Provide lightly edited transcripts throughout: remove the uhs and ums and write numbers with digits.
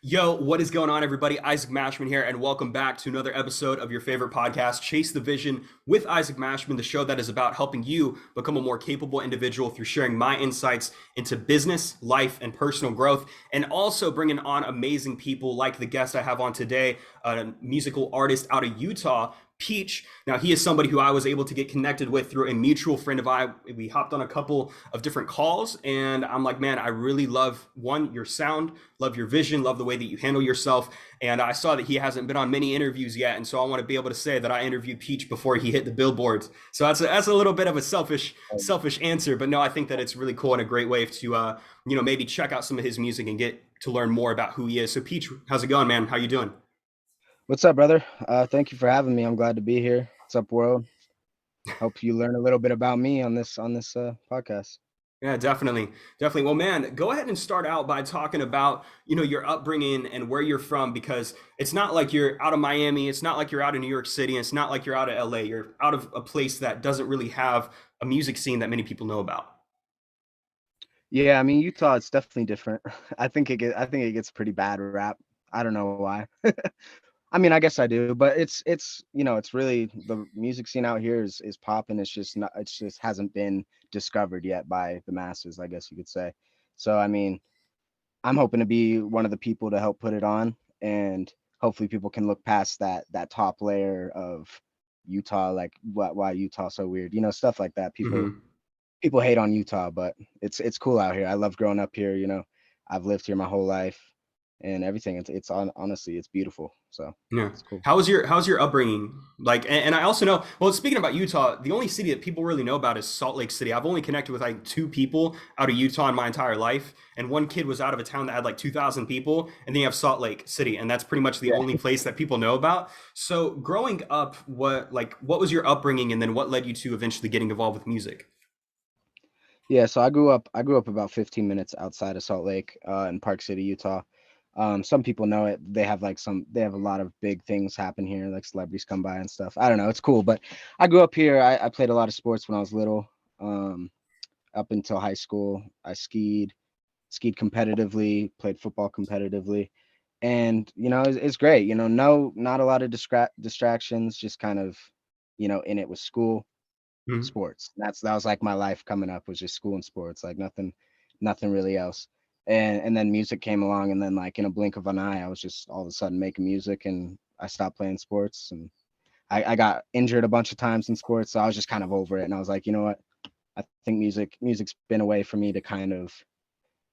Yo, what is going on, everybody? Isaac Mashman here, and welcome back to another episode of your favorite podcast, Chase the Vision with Isaac Mashman, the show that is about helping you become a more capable individual through sharing my insights into business, life, and personal growth, and also bringing on amazing people like the guest I have on today, a musical artist out of Utah, Peech. Now, he is somebody who I was able to get connected with through a mutual friend of ours. We hopped on a couple of different calls, and I'm like, man, I really love your sound, love your vision, love the way that you handle yourself. And I saw that he hasn't been on many interviews yet, and so I want to be able to say that I interviewed Peech before he hit the billboards. So that's a little bit of a selfish answer, but no, I think that it's really cool and a great way to maybe check out some of his music and get to learn more about who he is. So Peech, how's it going, man? How you doing? What's up, brother? Thank you for having me. I'm glad to be here. What's up, world? Hope you learn a little bit about me on this podcast. Yeah, definitely. Definitely. Well, man, go ahead and start out by talking about, your upbringing and where you're from, because it's not like you're out of Miami. It's not like you're out of New York City. And it's not like you're out of LA. You're out of a place that doesn't really have a music scene that many people know about. Yeah, I mean Utah, it's definitely different. I think it gets pretty bad rap. I don't know why. I mean, I guess I do, but it's really the music scene out here is popping. It's just hasn't been discovered yet by the masses, I guess you could say. So I mean, I'm hoping to be one of the people to help put it on, and hopefully people can look past that top layer of Utah, like why Utah so weird, stuff like that. People Hmm. people hate on Utah, but it's cool out here. I love growing up here. I've lived here my whole life, and everything. Honestly, it's beautiful. So Yeah. it's cool. How's your upbringing? Like, and I also know, well, speaking about Utah, the only city that people really know about is Salt Lake City. I've only connected with like two people out of Utah in my entire life. And one kid was out of a town that had like 2,000 people. And then you have Salt Lake City. And that's pretty much the only Yeah, place that people know about. So growing up, what was your upbringing? And then what led you to eventually getting involved with music? yeah. So I grew up about 15 minutes outside of Salt Lake, in Park City, Utah. Some people know it. They have a lot of big things happen here, like celebrities come by and stuff. I don't know, it's cool. But I grew up here. I played a lot of sports when I was little. Um, Up until high school, I skied competitively, played football competitively, and it's great. No, not a lot of distractions, just kind of, in it with school, Mhm. sports. That was like my life coming up, was just school and sports, like nothing really else. And then music came along, and then like in a blink of an eye, I was just all of a sudden making music, and I stopped playing sports, and I got injured a bunch of times in sports, so I was just kind of over it, and I was like, you know what? I think music's been a way for me to kind of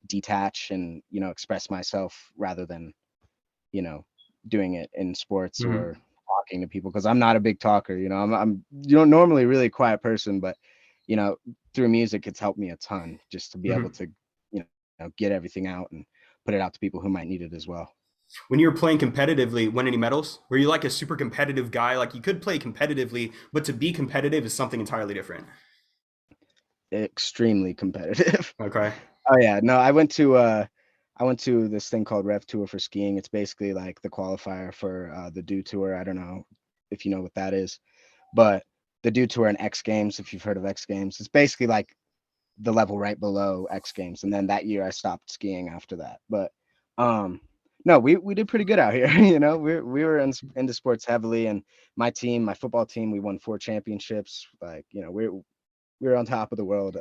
detach and express myself rather than you know doing it in sports or Mhm. talking to people, because I'm not a big talker. I'm normally a really quiet person, but you know through music it's helped me a ton, just to be able Mhm. to get everything out and put it out to people who might need it as well. When you were playing competitively, win any medals? Were you like a super competitive guy? Like you could play competitively, but to be competitive is something entirely different. Extremely competitive. Okay. Oh yeah, no, I went to this thing called Rev Tour for skiing. It's basically like the qualifier for the Do Tour. I don't know if you know what that is, but the Do Tour and X Games, if you've heard of X Games, it's basically like the level right below X Games. And then that year I stopped skiing after that. But um no, we did pretty good out here. Into sports heavily, and my football team, we won 4 championships. Like, we were on top of the world,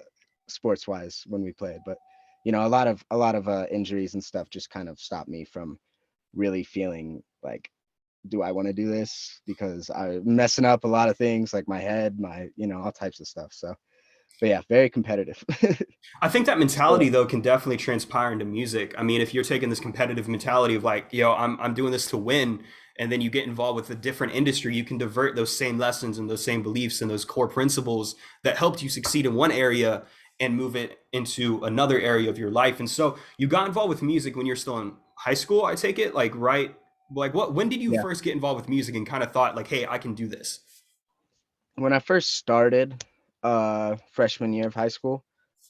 sports wise, when we played. But a lot of injuries and stuff just kind of stopped me from really feeling like, do I want to do this? Because I'm messing up a lot of things, like my head, all types of stuff. So, but yeah, very competitive. I think that Still mentality am. though can definitely transpire into music. I mean, if you're taking this competitive mentality of like, I'm doing this to win, and then you get involved with a different industry, you can divert those same lessons and those same beliefs and those core principles that helped you succeed in one area and move it into another area of your life. And so you got involved with music when you're still in high school, I take it, like right, like when did you Yeah. first get involved with music and kind of thought like, hey, I can do this? When I first started, freshman year of high school,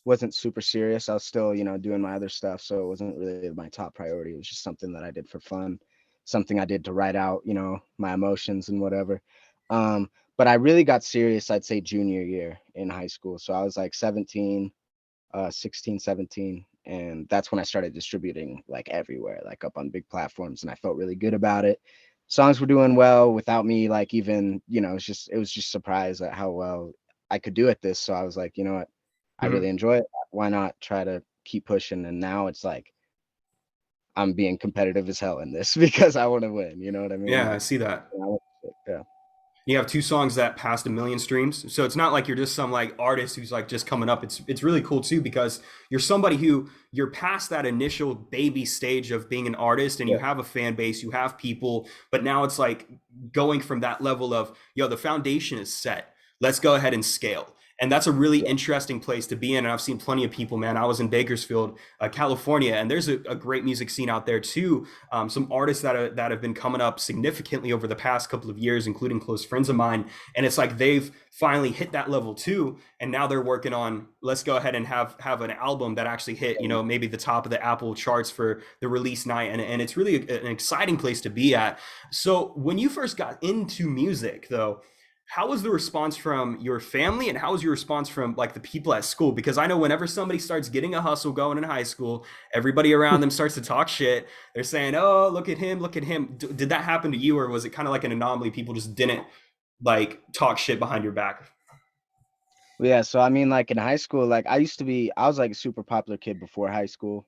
wasn't super serious. I was still, doing my other stuff, so it wasn't really my top priority. It was just something that I did for fun, something I did to write out, my emotions and whatever. But I really got serious, I'd say junior year in high school. So I was like 17, 16, 17. and that's when I started distributing like everywhere, like up on big platforms, and I felt really good about it. Songs were doing well without me like even, it was just surprised at how well I could do at this. So I was like, you know what, I really Mhm. enjoy it. Why not try to keep pushing? And now it's like I'm being competitive as hell in this because I want to win. You know what I mean? Yeah, I Like, see that. yeah, You have two songs that passed 1 million streams, so it's not like you're just some like artist who's like just coming up. It's really cool too because you're somebody who you're past that initial baby stage of being an artist, and you yeah, have a fan base, you have people, but now it's like going from that level of, yo, the foundation is set. Let's go ahead and scale. And that's a really yeah. interesting place to be in. And I've seen plenty of people, man. I was in Bakersfield, California, and there's a great music scene out there too. Some artists that have been coming up significantly over the past couple of years, including close friends of mine. And it's like they've finally hit that level too, and now they're working on, let's go ahead and have an album that actually hit, maybe the top of the Apple charts for the release night, and it's really an exciting place to be at. So when you first got into music, though, how was the response from your family, and how was your response from like the people at school? Because I know whenever somebody starts getting a hustle going in high school, everybody around them starts to talk shit. They're saying, "Oh, look at him, look at him." Did that happen to you, or was it kind of like an anomaly? People just didn't like talk shit behind your back. Well, yeah, so I mean, like in high school, like I was like a super popular kid before high school.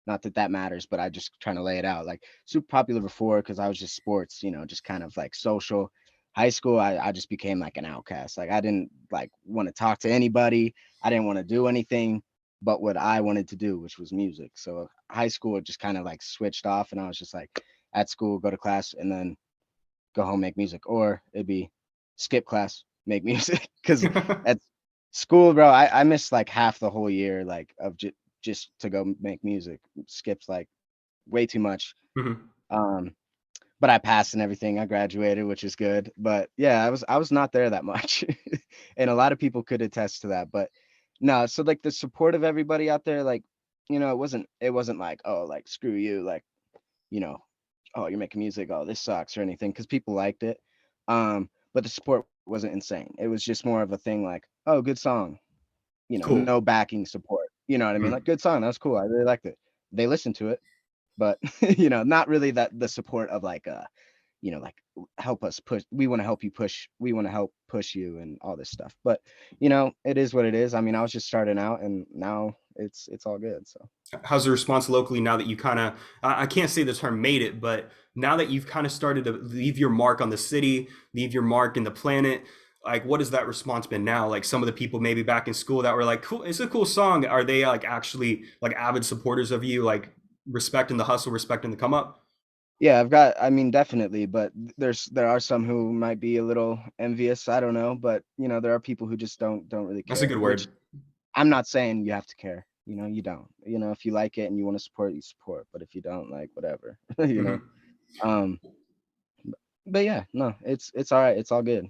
Not that that matters, but I just trying to lay it out. Like super popular before because I was just sports, just kind of like social. High school, I just became like an outcast. Like I didn't like want to talk to anybody. I didn't want to do anything but what I wanted to do, which was music. So high school it just kind of like switched off, and I was just like at school, go to class, and then go home, make music, or it'd be skip class, make music. Because at school, bro, I missed like half the whole year, like of just to go make music. Skips like way too much. Mhm. Um, but I passed and everything. I graduated, which is good. But yeah, I was not there that much, and a lot of people could attest to that. But no, so like the support of everybody out there, like it wasn't like, oh, like screw you, like you know, oh, you're making music, oh, this sucks or anything, because people liked it. But the support wasn't insane. It was just more of a thing like, oh, good song, Cool. no backing support. You know what I mean? Like, Mhm. good song, that was cool. I really liked it. They listened to it, but not really that the support of like like help us push. We want to help you push. We want to help push you and all this stuff. But it is what it is. I mean, I was just starting out, and now it's all good. So. How's the response locally now that you kind of, I can't say the term made it, but now that you've kind of started to leave your mark on the city, leave your mark in the planet, like what has that response been now? Like some of the people maybe back in school that were like, cool, it's a cool song. Are they like actually like avid supporters of you, like respecting the hustle, respecting the come up? Yeah, I mean, definitely, but there are some who might be a little envious. I don't know, but there are people who just don't really That's a care, good which word. I'm not saying you have to care. You don't. If you like it and you want to support, you support. But if you don't, like whatever, you know. Mhm. Um, but yeah, no, it's all right. It's all good.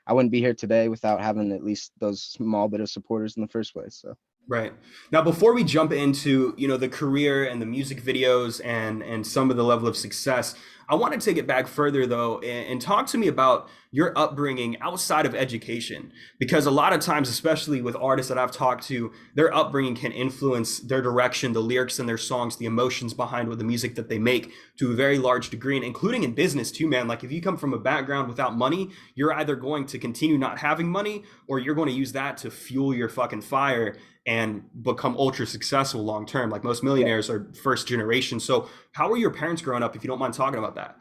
I wouldn't be here today without having at least those small bit of supporters in the first place. So. Right. Now, before we jump into, the career and the music videos and some of the level of success, I want to take it back further though and talk to me about your upbringing outside of education, because a lot of times, especially with artists that I've talked to, their upbringing can influence their direction, the lyrics in their songs, the emotions behind what the music that they make to a very large degree, and including in business too, man. Like if you come from a background without money, you're either going to continue not having money, or you're going to use that to fuel your fucking fire and become ultra successful long term. Like most Yeah. millionaires are first generation. So how were your parents growing up, if you don't mind talking about that?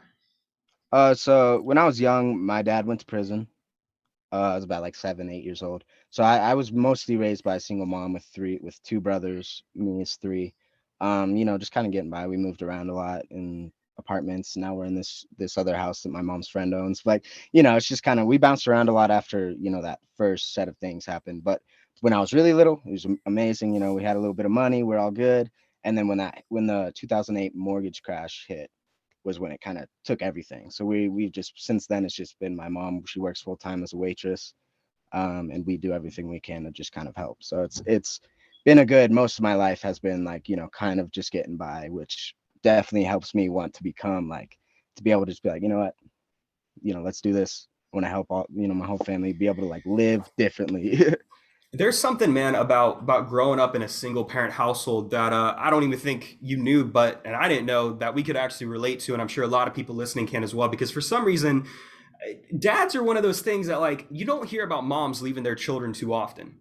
So when I was young, my dad went to prison. I was about like 7, 8 years old. So I was mostly raised by a single mom with two brothers. Me is three. Just kind of getting by. We moved around a lot in apartments. Now we're in this other house that my mom's friend owns. Like, it's just kind of we bounced around a lot after that first set of things happened. But when I was really little, it was amazing. We had a little bit of money. We're all good. And then when the 2008 mortgage crash hit, was when it kind of took everything. So we've just since then it's just been my mom. She works full time as a waitress, and we do everything we can to just kind of help. So it's been a good most of my life has been like kind of just getting by, which definitely helps me want to become like to be able to just be like what let's do this. I want to help all my whole family be able to like live differently. There's something, man, about growing up in a single parent household that I don't even think you knew, but and I didn't know that we could actually relate to, and I'm sure a lot of people listening can as well. Because for some reason, dads are one of those things that like you don't hear about moms leaving their children too often.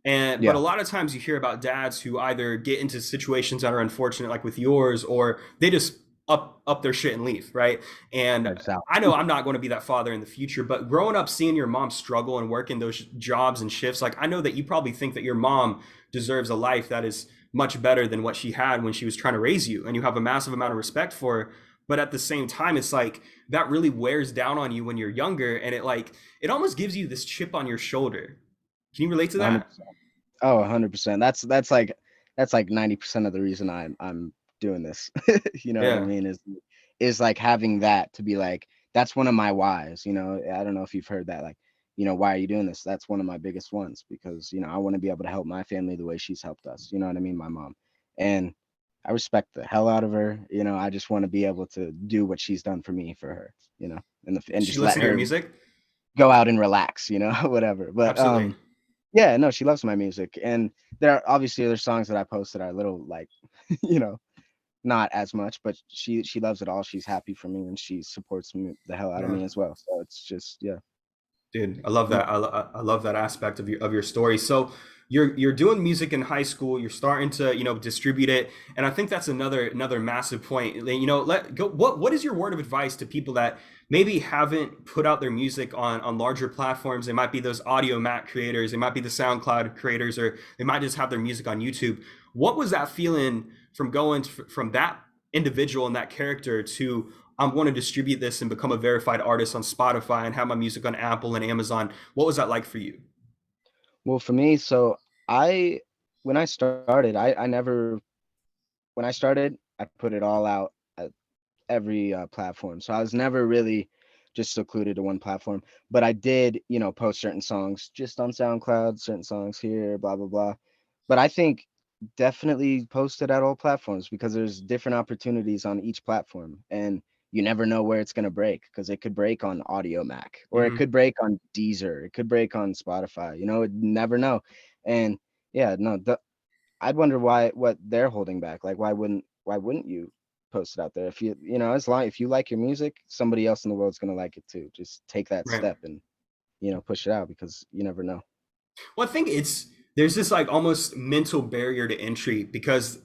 And but a Yeah, lot of times you hear about dads who either get into situations that are unfortunate like with yours, or they just up their shit and leave, right? And heads out. I know I'm not going to be that father in the future, but growing up seeing your mom struggle and working those jobs and shifts, like I know that you probably think that your mom deserves a life that is much better than what she had when she was trying to raise you, and you have a massive amount of respect for her. But at the same time, it's like that really wears down on you when you're younger, and it almost gives you this chip on your shoulder. Can you relate to that? 100%. Oh, 100%. That's like 90% of the reason I'm doing this. You know what I Yeah. mean? Is like having that to be like that's one of my whys, you know. I don't know if you've heard that, like, you know, why are you doing this? That's one of my biggest ones because, you know, I want to be able to help my family the way she's helped us. You know what I mean? My mom. And I respect the hell out of her. You know, I just want to be able to do what she's done for me for her, you know, and She just let listen to your her music? go out and relax, you know, whatever. But Absolutely. yeah, no, she loves my music, and there are obviously other songs that I post that are a little like, you know, not as much, but she loves it all. She's happy for me, and she supports me the hell out of Yeah. me as well. So it's just yeah, Dude, I love no, that. I love that aspect of your story. So you're doing music in high school. You're starting to distribute it, and I think that's another massive point. Let go. What is your word of advice to people that maybe haven't put out their music on larger platforms? They might be those audio mat creators. They might be the SoundCloud creators, or they might just have their music on YouTube. What was that feeling from going from that individual and that character to I want to distribute this and become a verified artist on Spotify and have my music on Apple and Amazon? What was that like for you? well for me, so I when I started, I never when I started, I put it all out at every platform. So I was never really just secluded to one platform, but I did, you know, post certain songs just on SoundCloud, certain songs here, blah blah blah. But I think definitely post it at all platforms because there's different opportunities on each platform, and you never know where it's going to break because it could break on Audio Mac or it Hmm. could break on Deezer, it could break on Spotify. You know, it never know. And yeah, no, I'd wonder what they're holding back. Like why wouldn't you post it out there? If you know, as long if you like your music, somebody else in the world's gonna like it too. Just take that Right. step and, you know, push it out because you never know. Well, I think there's this like almost mental barrier to entry because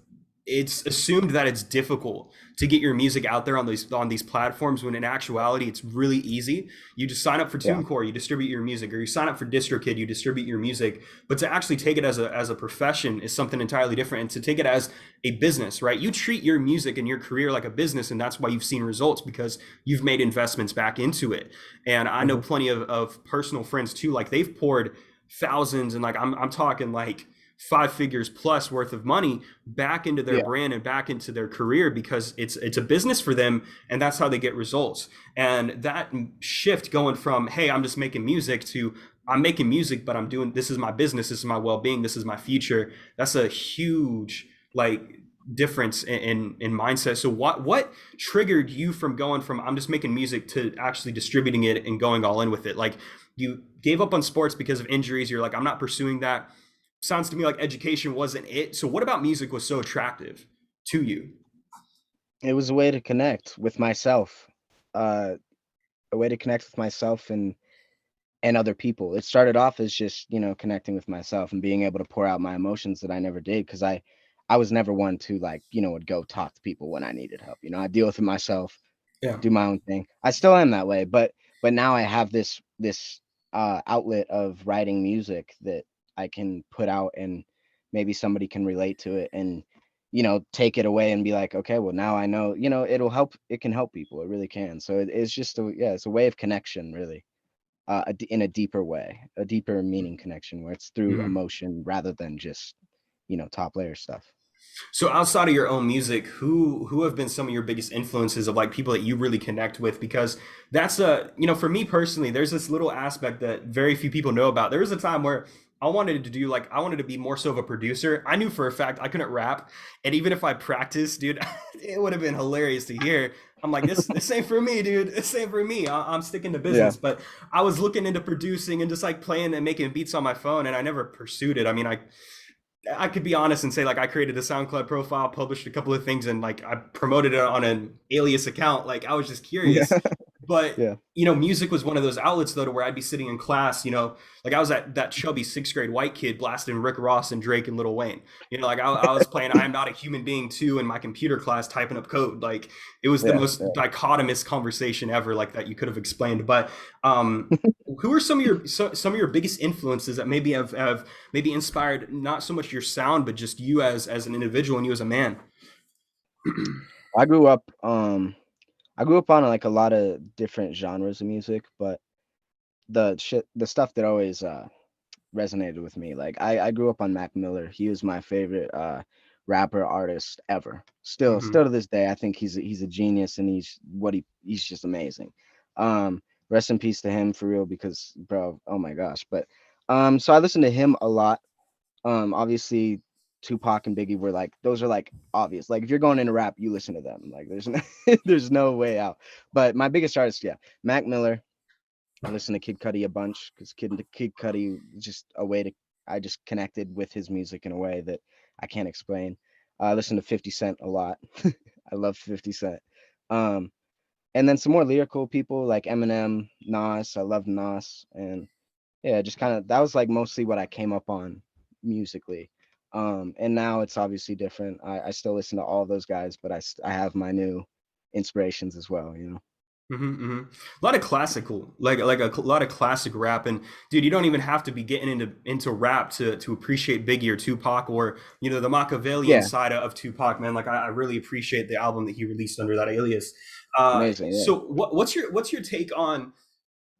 it's assumed that it's difficult to get your music out there on these platforms when in actuality it's really easy. You just sign up for Yeah. TuneCore, you distribute your music, or you sign up for DistroKid, you distribute your music. But to actually take it as a profession is something entirely different, and to take it as a business, right? You treat your music and your career like a business, and that's why you've seen results because you've made investments back into it. And I know Hmm. plenty of personal friends too, like they've poured thousands and like I'm talking like five figures plus worth of money back into their Yeah. brand and back into their career because it's a business for them, and that's how they get results. And that shift going from hey I'm just making music to I'm making music but I'm doing this is my business, this is my well-being, this is my future, that's a huge like difference in mindset. So what triggered you from going from I'm just making music to actually distributing it and going all in with it? Like you gave up on sports because of injuries, you're like I'm not pursuing that. Sounds to me like education wasn't it. So what about music was so attractive to you? It was a way to connect with myself. Uh a way to connect with myself and other people. It started off as just, you know, connecting with myself and being able to pour out my emotions that I never did because I was never one to like, you know, would go talk to people when I needed help. You know, I deal with it myself, Yeah. do my own thing. I still am that way, but now I have this outlet of writing music that I can put out and maybe somebody can relate to it and, you know, take it away and be like, okay, well now I know, you know, it can help people. It really can. So it's just a yeah, it's a way of connection really. In a deeper way, a deeper meaning connection where it's through Mhm. emotion rather than just, you know, top layer stuff. So outside of your own music, who have been some of your biggest influences of like people that you really connect with? Because that's a for me personally, there's this little aspect that very few people know about. There was a time where I wanted to do like I wanted to be more so of a producer. I knew for a fact I couldn't rap, and even if I practiced, dude, it would have been hilarious to hear. I'm like, this ain't for me, dude. This ain't for me. I'm sticking to Yeah. business. But I was looking into producing and just like playing and making beats on my phone, and I never pursued it. I mean, I could be honest and say like I created a SoundCloud profile, published a couple of things, and like I promoted it on an alias account. Like I was just curious, Yeah. but Yeah. music was one of those outlets though, to where I'd be sitting in class, like I was that chubby sixth grade white kid blasting Rick Ross and Drake and Lil Wayne. Like I was playing "I Am Not a Human Being" too in my computer class, typing up code. Like it was the Yeah. most dichotomous conversation ever, like that you could have explained. But who are some of your biggest influences that maybe have maybe inspired not so much your sound, but just you as an individual and you as a man? I grew up I grew up on like a lot of different genres of music, but the stuff that always resonated with me. Like I grew up on Mac Miller. He was my favorite rapper artist ever. Still Hmm. to this day, I think he's a genius, and he's just amazing. Rest in peace to him for real, because bro, oh my gosh. But so I listened to him a lot. Obviously Tupac and Biggie were like, those are like obvious. Like if you're going into rap, you listen to them. Like there's no, there's no way out. But my biggest artist, yeah, Mac Miller. I listened to Kid Cudi a bunch because Kid Cudi is just a way to, I just connected with his music in a way that I can't explain. I listened to 50 Cent a lot. I love 50 Cent. Um, and then some more lyrical people like Eminem, Nas. I love Nas, and yeah, just kind of that was like mostly what I came up on musically. And now it's obviously different. I still listen to all those guys, but I have my new inspirations as well. You know. Hmm. A lot of classical, like a lot of classic rap, and dude, you don't even have to be getting into rap to appreciate Biggie or Tupac, or the Machiavellian Yeah, side of Tupac, man. Like I really appreciate the album that he released under that alias. amazing. Yeah. So what's your take on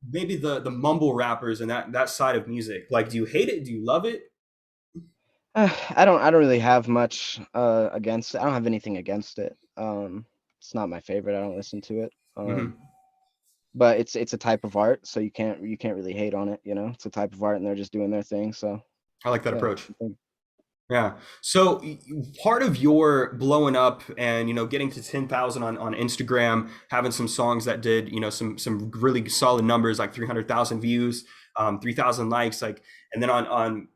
maybe the mumble rappers and that side of music? Like, do you hate it? Do you love it? I don't really have much against it. I don't have anything against it. It's not my favorite. I don't listen to it. Hmm. But it's a type of art, so you can't really hate on it. It's a type of art, and they're just doing their thing. So I like that yeah, approach. Yeah. So part of your blowing up and getting to 10,000 on Instagram, having some songs that did some really solid numbers like 300,000 views, 3,000 likes, like, and then on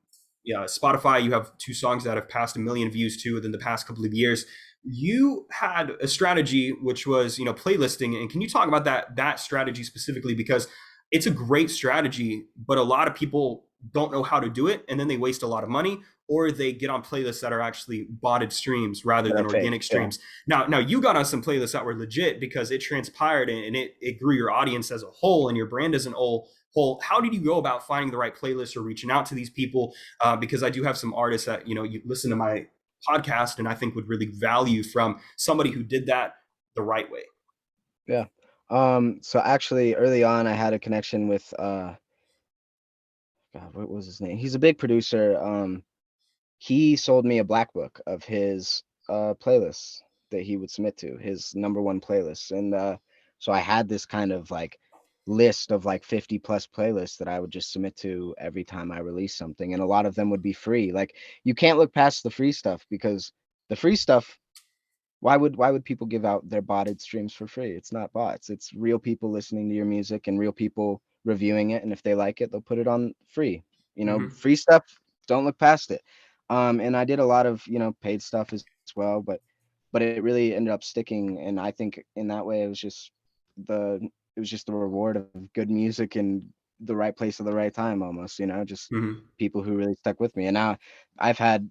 yeah, Spotify you have two songs that have passed 1 million views too within the past couple of years. You had a strategy which was playlisting, and can you talk about that strategy specifically, because it's a great strategy, but a lot of people don't know how to do it, and then they waste a lot of money, or they get on playlists that are actually botted streams rather that than are fake. organic Yeah, streams. Now you got on some playlists that were legit because it transpired, and it grew your audience as a whole and your brand as an whole. How did you go about finding the right playlist or reaching out to these people? Because I do have some artists that you listen to my podcast and I think would really value from somebody who did that the right way. yeah. So actually, early on, I had a connection with God, what was his name? He's a big producer. He sold me a black book of his playlists that he would submit to, his number one playlists. And so I had this kind of like list of like 50 plus playlists that I would just submit to every time I release something. And a lot of them would be free. Like you can't look past the free stuff, because the free stuff, why would people give out their botted streams for free? It's not bots. It's real people listening to your music and real people reviewing it. And if they like it, they'll put it on free. Mm-hmm. Free stuff, don't look past it. And I did a lot of, paid stuff as well, but it really ended up sticking. And I think in that way the it was just the reward of good music and the right place at the right time almost, just Mm-hmm. people who really stuck with me. And now I've had,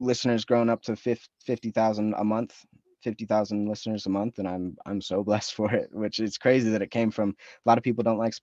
listeners growing up to 50,000 a month, 50,000 listeners a month, and I'm so blessed for it. Which is crazy that it came from a lot of people don't like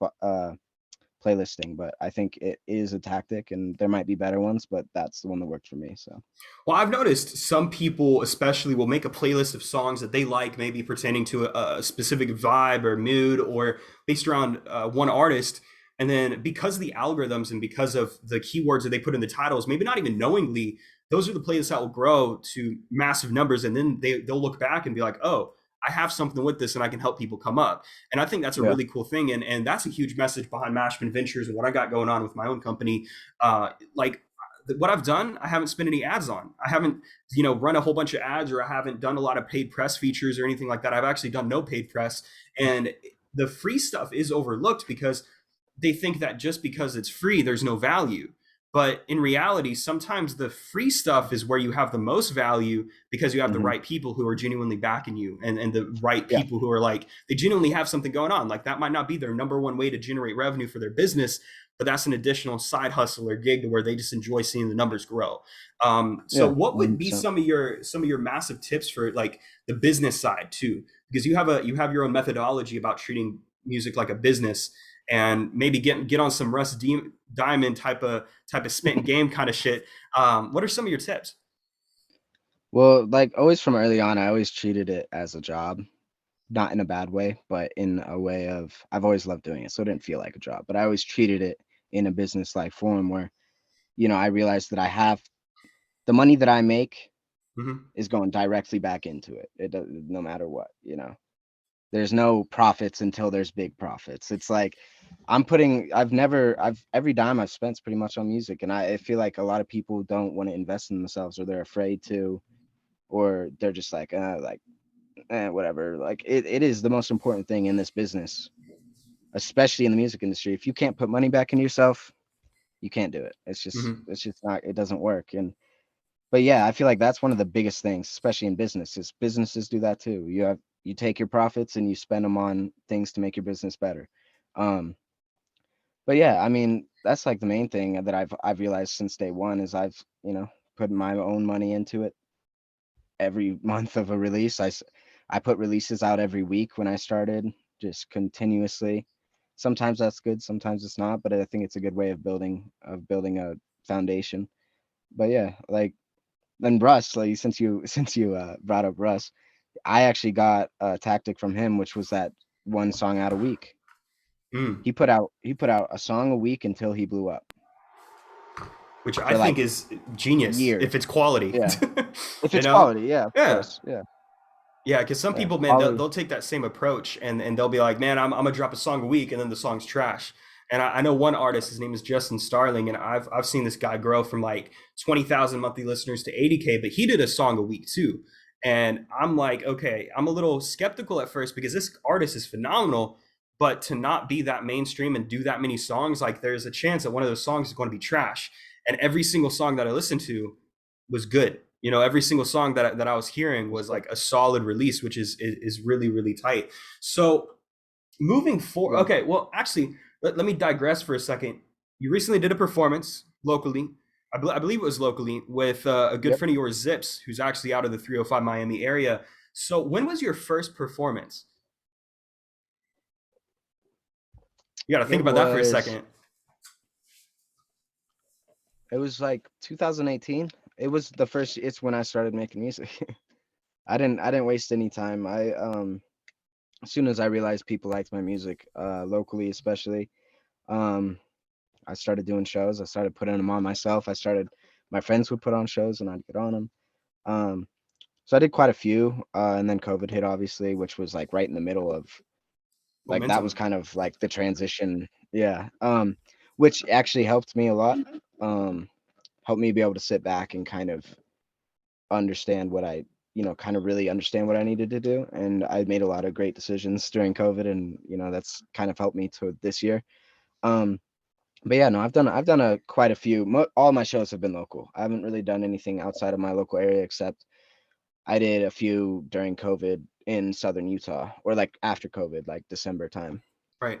playlisting, but I think it is a tactic, and there might be better ones, but that's the one that worked for me. So Well, I've noticed some people, especially, will make a playlist of songs that they like, maybe pertaining to a specific vibe or mood, or based around one artist. And then, because of the algorithms and because of the keywords that they put in the titles, maybe not even knowingly, those are the playlists that will grow to massive numbers. And then they'll look back and be like, oh, I have something with this and I can help people come up. And I think that's a Yeah. really cool thing. And that's a huge message behind Mashman Ventures and what I got going on with my own company. Like what I've done, I haven't spent any ads on. I haven't, run a whole bunch of ads, or I haven't done a lot of paid press features or anything like that. I've actually done no paid press. And the free stuff is overlooked because they think that just because it's free, there's no value. But in reality, sometimes the free stuff is where you have the most value because you have the Hmm. right people who are genuinely backing you, and the right Yeah. people who are like, they genuinely have something going on. Like that might not be their number one way to generate revenue for their business, but that's an additional side hustle or gig where they just enjoy seeing the numbers grow. So Yeah. what would be 100%. some of your massive tips for like the business side too? Because you have your own methodology about treating music like a business, and maybe get on some Diamond type of spit and game kind of shit. What are some of your tips? Well, like always from early on, I always treated it as a job, not in a bad way, but in a way of I've always loved doing it, so it didn't feel like a job. But I always treated it in a business-like form where, I realized that I have the money that I make Hmm. is going directly back into it. It does, no matter what. There's no profits until there's big profits. It's like I've every dime I've spent's pretty much on music, and I feel like a lot of people don't want to invest in themselves, or they're afraid to, or they're just like whatever. Like it is the most important thing in this business, especially in the music industry. If you can't put money back into yourself, you can't do it. Hmm. It's just not, it doesn't work. And but yeah, I feel like that's one of the biggest things, especially in businesses. Businesses do that too. You take your profits and you spend them on things to make your business better. Um, but yeah, I mean, that's like the main thing that I've realized since day one is I've, put my own money into it every month of a release. I put releases out every week when I started, just continuously. Sometimes that's good, sometimes it's not, but I think it's a good way of building a foundation. But yeah, like then Russ, like since you brought up Russ, I actually got a tactic from him, which was that one song out a week. Mm. He put out a song a week until he blew up Which I for think like is genius years. if it's quality. Yeah, if you it's know? quality, yeah, of Yeah. course, yeah, Yeah, because some yeah, people, man, they'll, quality. they'll take that same approach, and they'll be like, man, I'm gonna drop a song a week, and then the song's trash. And I know one artist, his name is Justin Starling, and I've seen this guy grow from like 20,000 monthly listeners to 80K, but he did a song a week too. And I'm like, okay, I'm a little skeptical at first because this artist is phenomenal, but to not be that mainstream and do that many songs, like there's a chance that one of those songs is going to be trash. And every single song that I listened to was good. Every single song that I was hearing was like a solid release, which is really really tight. So moving forward, Yeah, okay, well actually let me digress for a second. You recently did a performance locally. I believe it was locally with a good yep. friend of yours, Zips, who's actually out of the 305 Miami area. So when was your first performance? You got to think It about that for a was second. it was like 2018. It was the first. It's when I started making music. I didn't waste any time. As soon as I realized people liked my music, locally especially, um, I started doing shows. I started putting them on myself. My friends would put on shows and I'd get on them. Um, so I did quite a few, and then COVID hit, obviously, which was like right in the middle of like that was Momentum. kind of like the transition. Yeah. Which actually helped me a lot. Um, Helped me be able to sit back and kind of understand what I, kind of really understand what I needed to do. And I made a lot of great decisions during COVID, and that's kind of helped me to this year. Um, but yeah, no, I've done a quite a few. All my shows have been local. I haven't really done anything outside of my local area, except I did a few during COVID in southern Utah, or like after COVID, like December time. Right.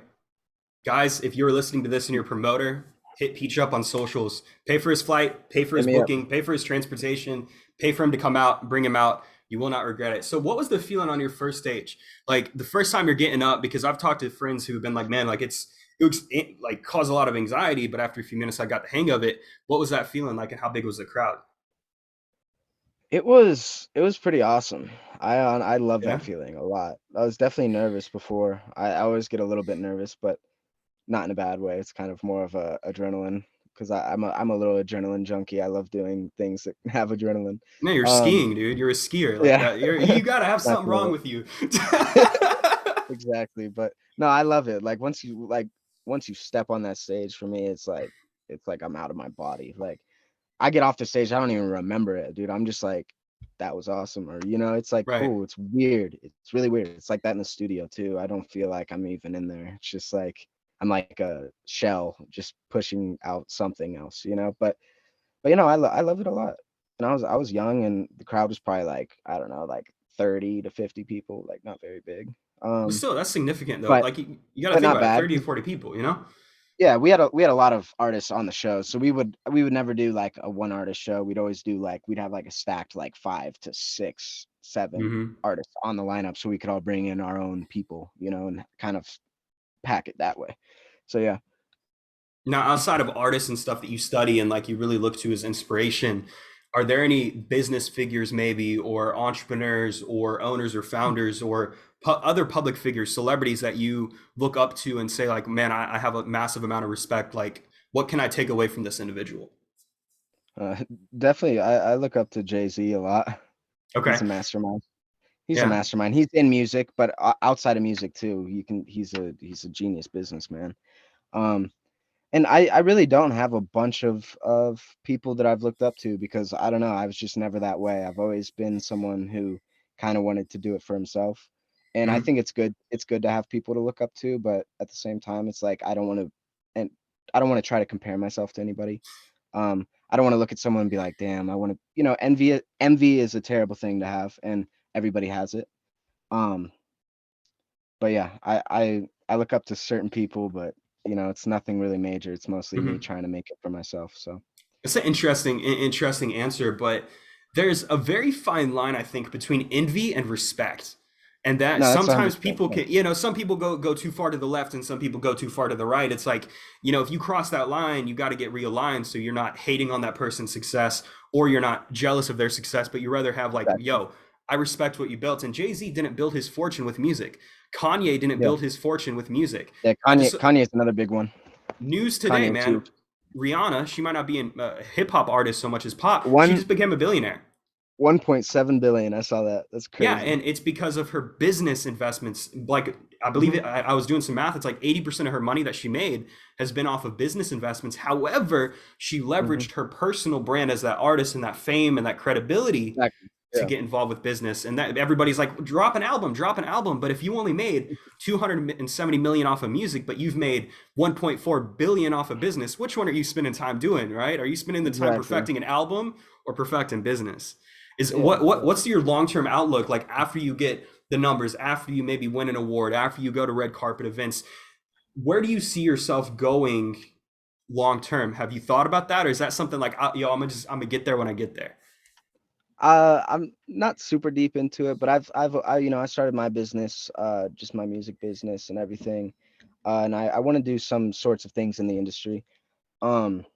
Guys, if you're listening to this and you're a promoter, hit Peach up on socials. Pay for his flight, pay for Hit his me up. booking, pay for his transportation, pay for him to come out, bring him out. You will not regret it. So, what was the feeling on your first stage? Like the first time you're getting up, because I've talked to friends who've been like, man, like it like caused a lot of anxiety, but after a few minutes, I got the hang of it. What was that feeling like, and how big was the crowd? It was pretty awesome. I love Yeah. that feeling a lot. I was definitely nervous before. I always get a little bit nervous, but not in a bad way. It's kind of more of a adrenaline because I'm a little adrenaline junkie. I love doing things that have adrenaline. No, you're Um, skiing, dude. You're a skier. Like yeah, that. You gotta have something wrong definitely. with you. Exactly. But no, I love it. Like once you step on that stage, for me, it's like I'm out of my body. Like I get off the stage, I don't even remember it, dude. I'm just like, that was awesome. Or, it's like Right. cool. It's weird. It's really weird. It's like that in the studio too. I don't feel like I'm even in there. It's just like I'm like a shell just pushing out something else. But I love it a lot. And I was young, and the crowd was probably like, I don't know, like 30 to 50 people, like not very big. But Um, still, that's significant though. but Like you got to but think not about it. bad. 30 to 40 people. You know. Yeah, we had a lot of artists on the show, so we would never do like a one artist show. We'd always do like we'd have like a stacked like 5 to 6, 7 Hmm. artists on the lineup, so we could all bring in our own people, and kind of pack it that way. So yeah. Now, outside of artists and stuff that you study and like you really look to as inspiration, are there any business figures, maybe, or entrepreneurs, or owners, or founders, or other public figures, celebrities that you look up to and say, like, man, I have a massive amount of respect. Like, what can I take away from this individual? Uh, Definitely, I look up to Jay-Z a lot. He's Okay. a mastermind. He's a Yeah. mastermind. He's in music, but outside of music too, he's a genius businessman. Um, And I really don't have a bunch of people that I've looked up to, because I don't know, I was just never that way. I've always been someone who kind of wanted to do it for himself. And I Mhm. think it's good to have people to look up to, but at the same time it's like and I don't want to try to compare myself to anybody. I don't want to look at someone and be like, "Damn, I want to," envy is a terrible thing to have, and everybody has it. Um but yeah, I look up to certain people, but it's nothing really major. It's mostly me Mhm. trying to make it for myself. So It's an interesting answer, but there's a very fine line, I think, between envy and respect. And that no, that's sometimes 100%. people Yeah, can, some people go too far to the left and some people go too far to the right. It's like, if you cross that line, you got to get realigned so you're not hating on that person's success or you're not jealous of their success, but you rather have like, exactly. yo, I respect what you built. And Jay-Z didn't build his fortune with music. Kanye didn't Yeah, build his fortune with music. yeah. I Kanye just Kanye is another big one. news today, Kanye is man. huge. Rihanna, she might not be a hip hop artist so much as pop. She One just became a billionaire. 1.7 billion. I saw that. That's Yeah, crazy. and it's because of her business investments. Like I believe Hmm. I was doing some math. It's like 80% of her money that she made has been off of business investments. However, she Hmm. leveraged her personal brand as that artist and that fame and that credibility Exactly. to Yeah. get involved with business. And that everybody's like, drop an album, drop an album. But if you only made 270 million off of music, but you've made 1.4 billion off of business, which one are you spending time doing, right? Are you spending the time Exactly. perfecting an album or perfecting business? Is Yeah. Yeah. what's your long-term outlook like after you get the numbers, after you maybe win an award, after you go to red carpet events? Where do you see yourself going long term? Have you thought about that, or is that something like, I'm gonna get there when I get there? I'm not super deep into it, but I started my business, just my music business and everything, and I want to do some sorts of things in the industry. Um,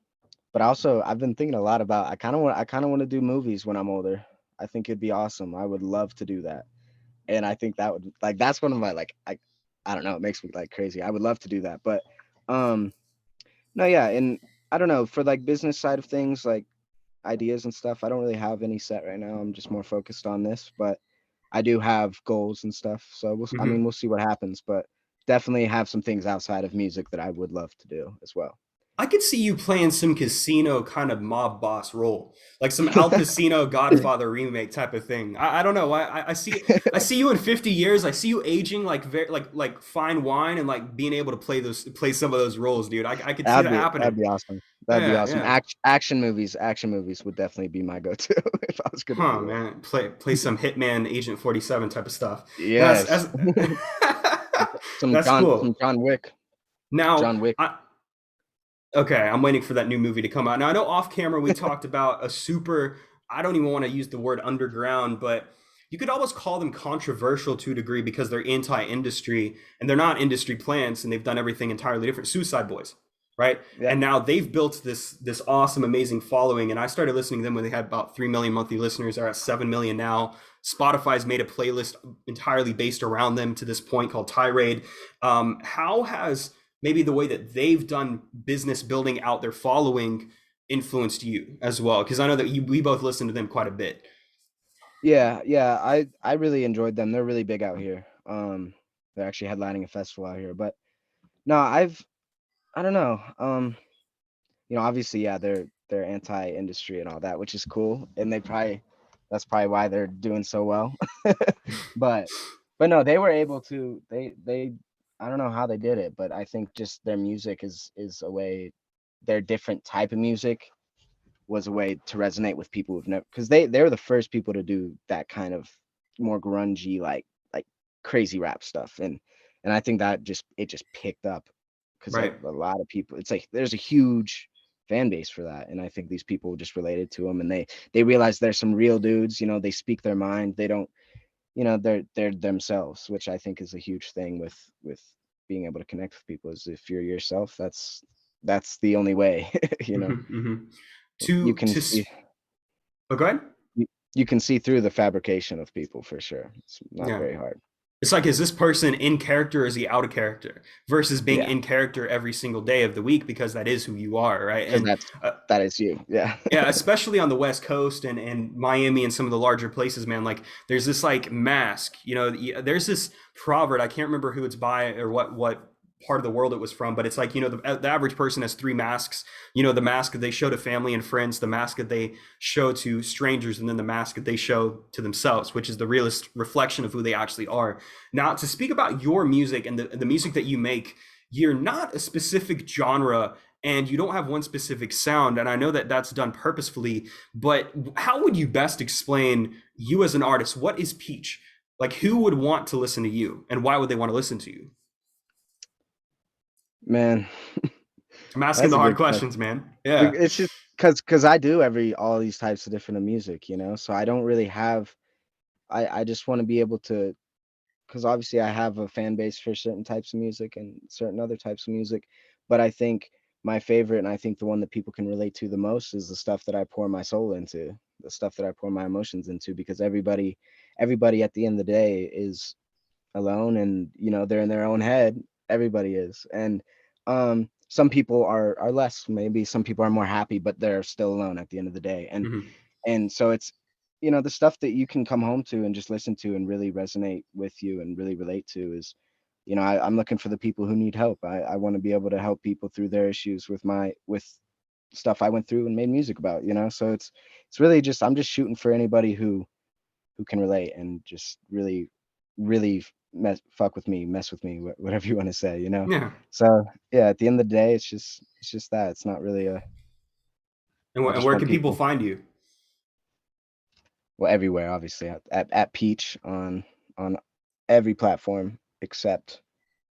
But also, I've been thinking a lot about, I kind of want to do movies when I'm older. I think it'd be awesome. I would love to do that. And I think that would like that's one of my like I don't know, it makes me like crazy. I would love to do that. But um no, yeah, and I don't know, for like business side of things, like ideas and stuff, I don't really have any set right now. I'm just more focused on this, but I do have goals and stuff. So I Hmm. mean, we'll see what happens, but definitely have some things outside of music that I would love to do as well. I could see you playing some casino kind of mob boss role, like some Al Pacino Godfather remake type of thing. I don't know. I see you in 50 years. I see you aging like very like fine wine and like being able to play some of those roles, dude. I could see that That'd happening. be awesome. That'd be Yeah, awesome. yeah. Action movies would definitely be my go-to if I was gonna Huh, do it. man. Play some Hitman Agent 47 type of stuff. Yes. Some That's John some cool. John Wick. Now, John Wick. okay, I'm waiting for that new movie to come out. Now, I know off camera we talked about a super, I don't even want to use the word underground, but you could almost call them controversial to a degree because they're anti-industry and they're not industry plants and they've done everything entirely different. Suicide Boys, right? Yeah. And now they've built this awesome, amazing following. And I started listening to them when they had about 3 million monthly listeners. They're at 7 million now. Spotify's made a playlist entirely based around them to this point called Tirade. How has maybe the way that they've done business building out their following influenced you as well? Because I know that we both listen to them quite a bit. Yeah, yeah, I really enjoyed them. They're really big out here. They're actually headlining a festival out here. But no, I don't know. Obviously, yeah, they're anti-industry and all that, which is cool. And that's probably why they're doing so well. But no, they were able to they I don't know how they did it, but I think just their music is a way, their different type of music was a way to resonate with people who've never, because they were the first people to do that kind of more grungy, like crazy rap stuff. And I think that just picked up because a Right. lot of people, it's like there's a huge fan base for that. And I think these people just related to them, and they realize there's some real dudes, they speak their mind. They don't, they're themselves, which I think is a huge thing with being able to connect with people. Is if you're yourself, that's the only way. you know Hmm. Hmm. you To can see oh, go ahead. you can see through the fabrication of people for sure. It's not Yeah. very hard. It's like, is this person in character or is he out of character versus being Yeah, in character every single day of the week because that is who you are, right? because And that is you. Yeah. yeah, especially on the West Coast and Miami and some of the larger places, man. Like, there's this like mask, there's this proverb. I can't remember who it's by or what part of the world it was from, but it's like, the average person has three masks. The mask that they show to family and friends, the mask that they show to strangers, and then the mask that they show to themselves, which is the realest reflection of who they actually are. Now, to speak about your music and the music that you make, you're not a specific genre and you don't have one specific sound, and I know that that's done purposefully, but how would you best explain you as an artist? What is Peech? Like, who would want to listen to you and why would they want to listen to you? Man, I'm asking that's the a hard good question. questions, man. Yeah. It's just because I do all these types of different music, so I don't really have. I just want to be able to, because obviously I have a fan base for certain types of music and certain other types of music, but I think my favorite, and I think the one that people can relate to the most, is the stuff that I pour my soul into, the stuff that I pour my emotions into, because everybody at the end of the day is alone, and they're in their own head. Everybody is. And some people are less, maybe some people are more happy, but they're still alone at the end of the day. and Hmm. and so it's, the stuff that you can come home to and just listen to and really resonate with you and really relate to is, I'm looking for the people who need help. I want to be able to help people through their issues with stuff I went through and made music about. So it's really just, I'm just shooting for anybody who can relate and just really fuck with me, mess with me, whatever you want to say. Yeah. So yeah, at the end of the day, it's just that. It's not really a. And, I and just where want can people people, find you? well, everywhere, obviously, at Peech on every platform except,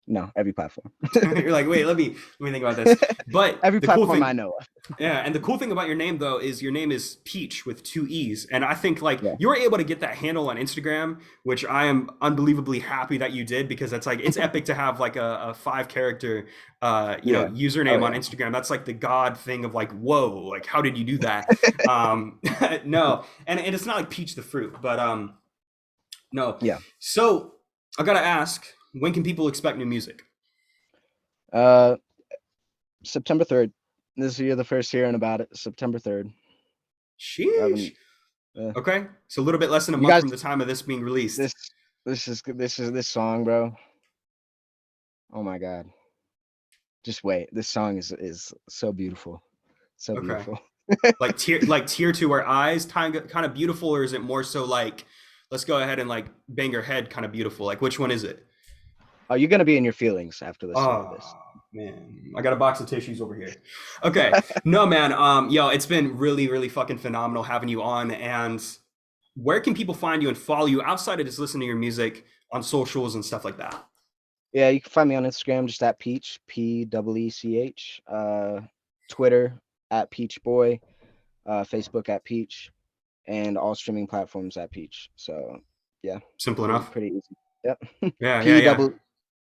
no, every platform. You're like, wait, let me think about this. But Every the cool platform I thing, know of. yeah, and the cool thing about your name though is your name is Peech with two E's. And I think like Yeah, you were able to get that handle on Instagram, which I am unbelievably happy that you did because that's like it's epic to have like a 5 character yeah. Oh username on yeah. Instagram. That's like the god thing of like, whoa, like how did you do that? No, and it's not like Peach the fruit, but no. Yeah. So I gotta ask, when can people expect new music? uh September 3rd. This is, you're the first hearing about it. September 3rd. I Sheesh. haven't uh, Okay, so a little bit less than a you month guys, from the time of this being released. this this is this song, bro. Oh my god. Just wait. This song is so beautiful. So Okay. beautiful. Like tear to our eyes kind of beautiful, or is it more so like let's go ahead and like bang your head kind of beautiful? Like which one is it? Oh, you're gonna be in your feelings after listening to this. Oh man, I got a box of tissues over here. Okay, no man, yo, it's been really really fucking phenomenal having you on. And where can people find you and follow you outside of just listening to your music on socials and stuff like that? Yeah, you can find me on Instagram, just at Peech, Peech. Twitter at Peech Boy, Facebook at Peech, and all streaming platforms at Peech. So yeah, Simple pretty enough. pretty easy. Yep. Yeah, yeah, P yeah. double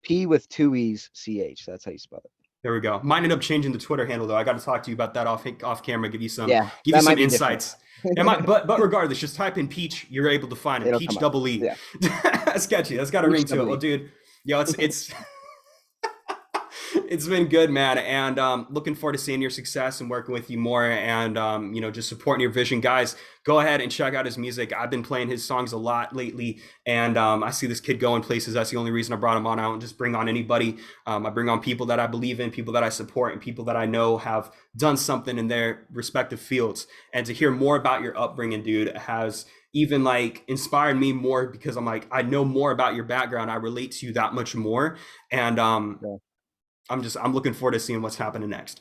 P with two E's CH. That's how you spell it. There we go. Mine ended up changing the Twitter handle though. I got to talk to you about that off camera. Yeah, Give you that some might be different. insights. Yeah, but regardless, just type in Peech. You're able to find it. It'll Peech come up. double E. Yeah, That's catchy. That's got a Peech ring to it. double Well, E. dude, yo, it's It's been good, man, and looking forward to seeing your success and working with you more, and just supporting your vision, guys. Go ahead and check out his music. I've been playing his songs a lot lately, and I see this kid going places. That's the only reason I brought him on. I don't just bring on anybody. I bring on people that I believe in, people that I support, and people that I know have done something in their respective fields. And to hear more about your upbringing, dude, has even like inspired me more because I'm like, I know more about your background. I relate to you that much more, and Yeah. I'm looking forward to seeing what's happening next.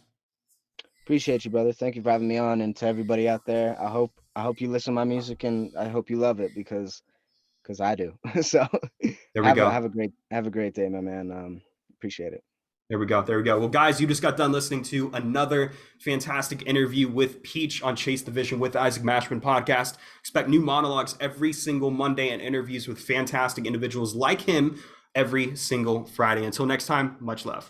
Appreciate you, brother. Thank you for having me on, and to everybody out there, I hope you listen to my music, and I hope you love it because I do. So There we go. have a great day, my man. Appreciate it. There we go. There we go. Well, guys, you just got done listening to another fantastic interview with Peech on Chase the Vision with Isaac Mashman podcast. Expect new monologues every single Monday and interviews with fantastic individuals like him every single Friday. Until next time, much love.